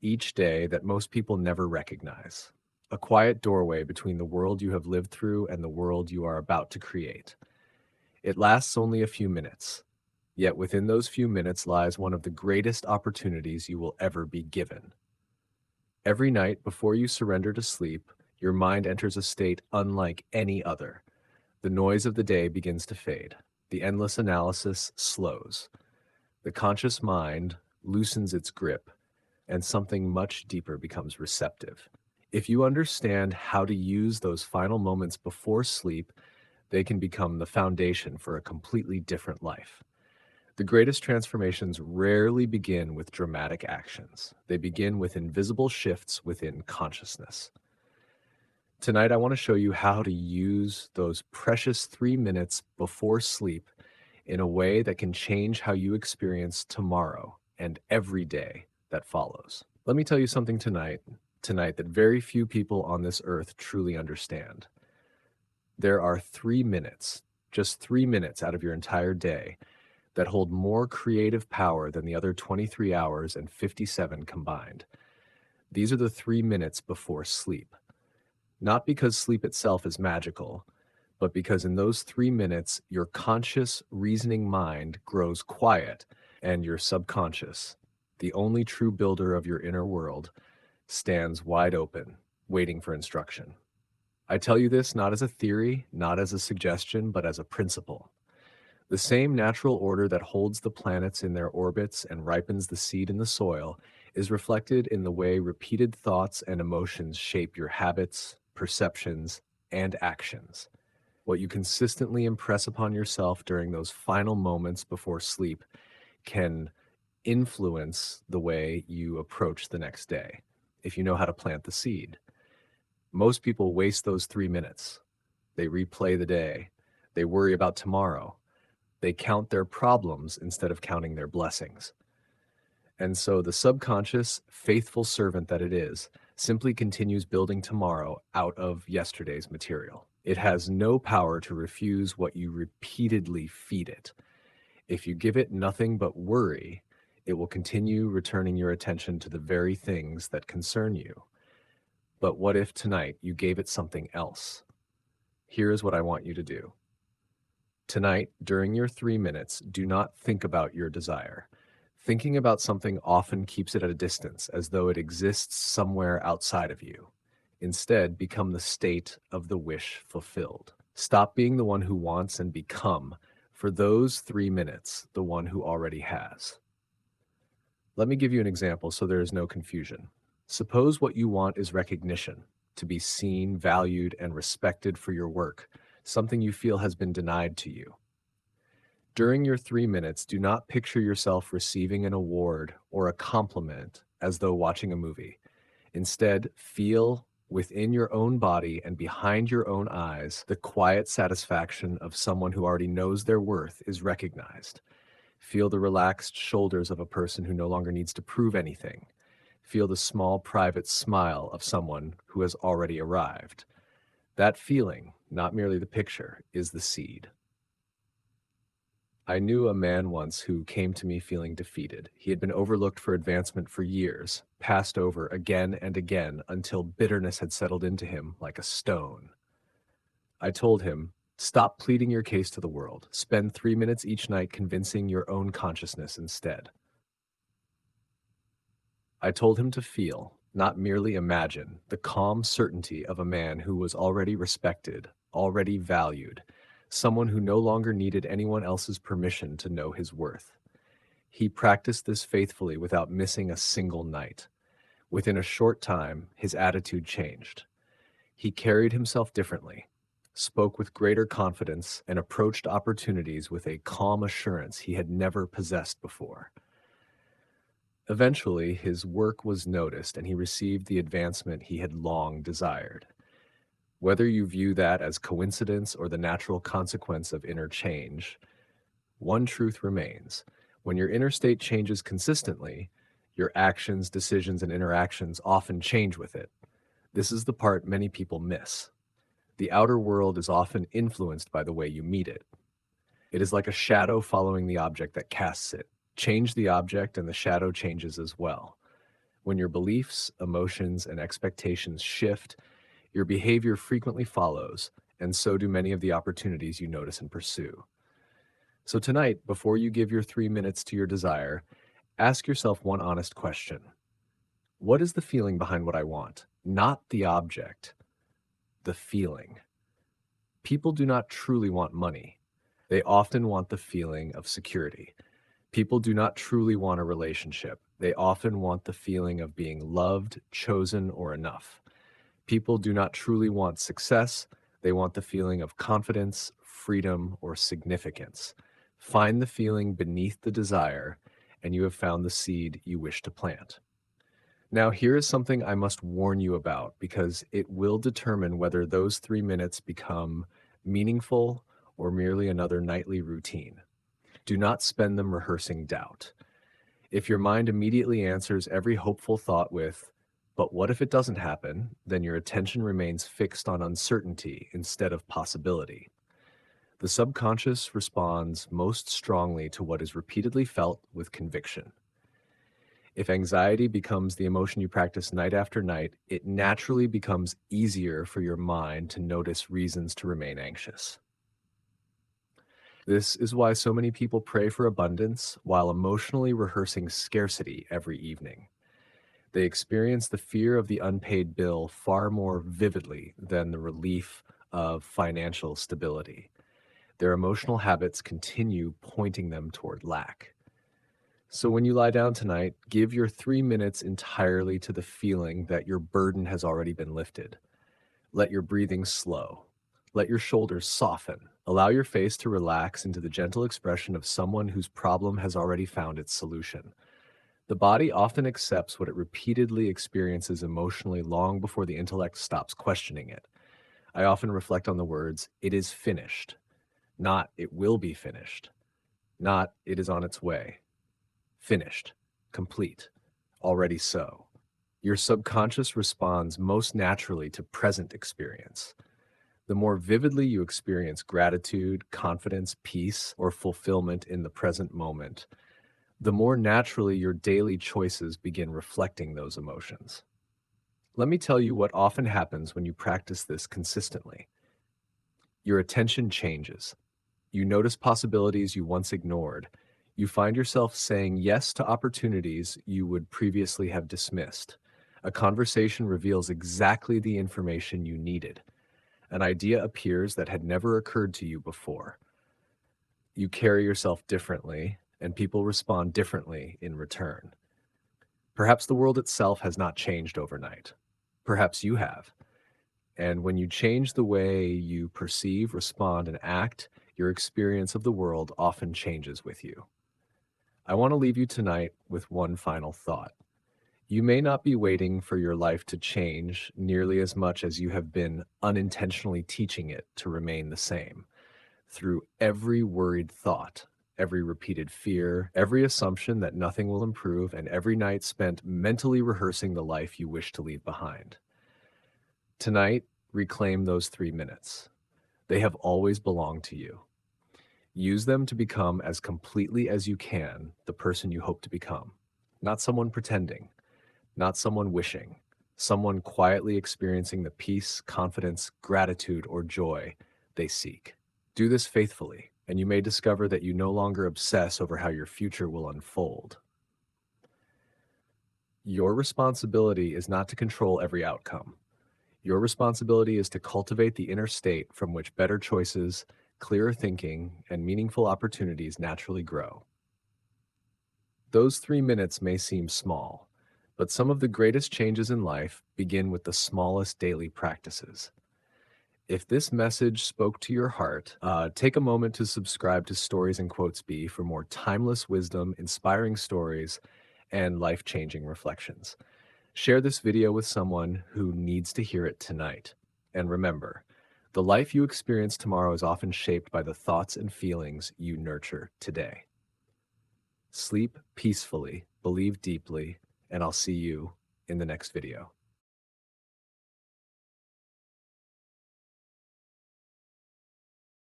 each day that most people never recognize. A quiet doorway between the world you have lived through and the world you are about to create. It lasts only a few minutes, yet within those few minutes lies one of the greatest opportunities you will ever be given. Every night before you surrender to sleep, your mind enters a state unlike any other. The noise of the day begins to fade. The endless analysis slows. The conscious mind loosens its grip, and something much deeper becomes receptive. If you understand how to use those final moments before sleep, they can become the foundation for a completely different life. The greatest transformations rarely begin with dramatic actions. They begin with invisible shifts within consciousness. Tonight, I want to show you how to use those precious 3 minutes before sleep in a way that can change how you experience tomorrow and every day that follows. Let me tell you something tonight that very few people on this earth truly understand. There are 3 minutes, just 3 minutes out of your entire day, that hold more creative power than the other 23 hours and 57 combined. These are the 3 minutes before sleep. Not because sleep itself is magical, but because in those 3 minutes, your conscious, reasoning mind grows quiet and your subconscious, the only true builder of your inner world, stands wide open, waiting for instruction. I tell you this not as a theory, not as a suggestion, but as a principle. The same natural order that holds the planets in their orbits and ripens the seed in the soil is reflected in the way repeated thoughts and emotions shape your habits, perceptions, and actions. What you consistently impress upon yourself during those final moments before sleep can influence the way you approach the next day, if you know how to plant the seed. Most people waste those 3 minutes. They replay the day. They worry about tomorrow. They count their problems instead of counting their blessings. And so the subconscious, faithful servant that it is, simply continues building tomorrow out of yesterday's material. It has no power to refuse what you repeatedly feed it. If you give it nothing but worry, it will continue returning your attention to the very things that concern you. But what if tonight you gave it something else? Here is what I want you to do. Tonight, during your 3 minutes, do not think about your desire. Thinking about something often keeps it at a distance, as though it exists somewhere outside of you. Instead, become the state of the wish fulfilled. Stop being the one who wants and become, for those 3 minutes, the one who already has. Let me give you an example so there is no confusion. Suppose what you want is recognition, to be seen, valued, and respected for your work, something you feel has been denied to you. During your 3 minutes, do not picture yourself receiving an award or a compliment as though watching a movie. Instead, feel within your own body and behind your own eyes the quiet satisfaction of someone who already knows their worth is recognized. Feel the relaxed shoulders of a person who no longer needs to prove anything. Feel the small private smile of someone who has already arrived. That feeling, not merely the picture, is the seed. I knew a man once who came to me feeling defeated. He had been overlooked for advancement for years, passed over again and again until bitterness had settled into him like a stone. I told him, stop pleading your case to the world. Spend 3 minutes each night convincing your own consciousness instead. I told him to feel, not merely imagine, the calm certainty of a man who was already respected, already valued, someone who no longer needed anyone else's permission to know his worth. He practiced this faithfully without missing a single night. Within a short time, his attitude changed. He carried himself differently, spoke with greater confidence, and approached opportunities with a calm assurance he had never possessed before. Eventually, his work was noticed and he received the advancement he had long desired. Whether you view that as coincidence or the natural consequence of inner change, one truth remains. When your inner state changes consistently, your actions, decisions, and interactions often change with it. This is the part many people miss. The outer world is often influenced by the way you meet it. It is like a shadow following the object that casts it. Change the object and the shadow changes as well. When your beliefs, emotions, and expectations shift, your behavior frequently follows, and so do many of the opportunities you notice and pursue. So tonight, before you give your 3 minutes to your desire, ask yourself one honest question. What is the feeling behind what I want? Not the object, the feeling. People do not truly want money. They often want the feeling of security. People do not truly want a relationship. They often want the feeling of being loved, chosen, or enough. People do not truly want success. They want the feeling of confidence, freedom, or significance. Find the feeling beneath the desire, and you have found the seed you wish to plant. Now, here is something I must warn you about because it will determine whether those 3 minutes become meaningful or merely another nightly routine. Do not spend them rehearsing doubt. If your mind immediately answers every hopeful thought with, "But what if it doesn't happen?" then your attention remains fixed on uncertainty instead of possibility. The subconscious responds most strongly to what is repeatedly felt with conviction. If anxiety becomes the emotion you practice night after night, it naturally becomes easier for your mind to notice reasons to remain anxious. This is why so many people pray for abundance while emotionally rehearsing scarcity every evening. They experience the fear of the unpaid bill far more vividly than the relief of financial stability. Their emotional habits continue pointing them toward lack. So when you lie down tonight, give your 3 minutes entirely to the feeling that your burden has already been lifted. Let your breathing slow. Let your shoulders soften. Allow your face to relax into the gentle expression of someone whose problem has already found its solution. The body often accepts what it repeatedly experiences emotionally long before the intellect stops questioning it. I often reflect on the words, "it is finished," not "it will be finished," not "it is on its way." Finished, complete, already so. Your subconscious responds most naturally to present experience. The more vividly you experience gratitude, confidence, peace, or fulfillment in the present moment, the more naturally your daily choices begin reflecting those emotions. Let me tell you what often happens when you practice this consistently. Your attention changes. You notice possibilities you once ignored. You find yourself saying yes to opportunities you would previously have dismissed. A conversation reveals exactly the information you needed. An idea appears that had never occurred to you before. You carry yourself differently, and people respond differently in return. Perhaps the world itself has not changed overnight. Perhaps you have. And when you change the way you perceive, respond, and act, your experience of the world often changes with you. I want to leave you tonight with one final thought. You may not be waiting for your life to change nearly as much as you have been unintentionally teaching it to remain the same. Through every worried thought, every repeated fear, every assumption that nothing will improve, and every night spent mentally rehearsing the life you wish to leave behind. Tonight, reclaim those 3 minutes. They have always belonged to you. Use them to become as completely as you can the person you hope to become. Not someone pretending, not someone wishing, someone quietly experiencing the peace, confidence, gratitude, or joy they seek. Do this faithfully, and you may discover that you no longer obsess over how your future will unfold. Your responsibility is not to control every outcome. Your responsibility is to cultivate the inner state from which better choices, clearer thinking, and meaningful opportunities naturally grow. Those 3 minutes may seem small, but some of the greatest changes in life begin with the smallest daily practices. If this message spoke to your heart, take a moment to subscribe to Stories and Quotes Be for more timeless wisdom, inspiring stories, and life-changing reflections. Share this video with someone who needs to hear it tonight. And remember, the life you experience tomorrow is often shaped by the thoughts and feelings you nurture today. Sleep peacefully, believe deeply, and I'll see you in the next video.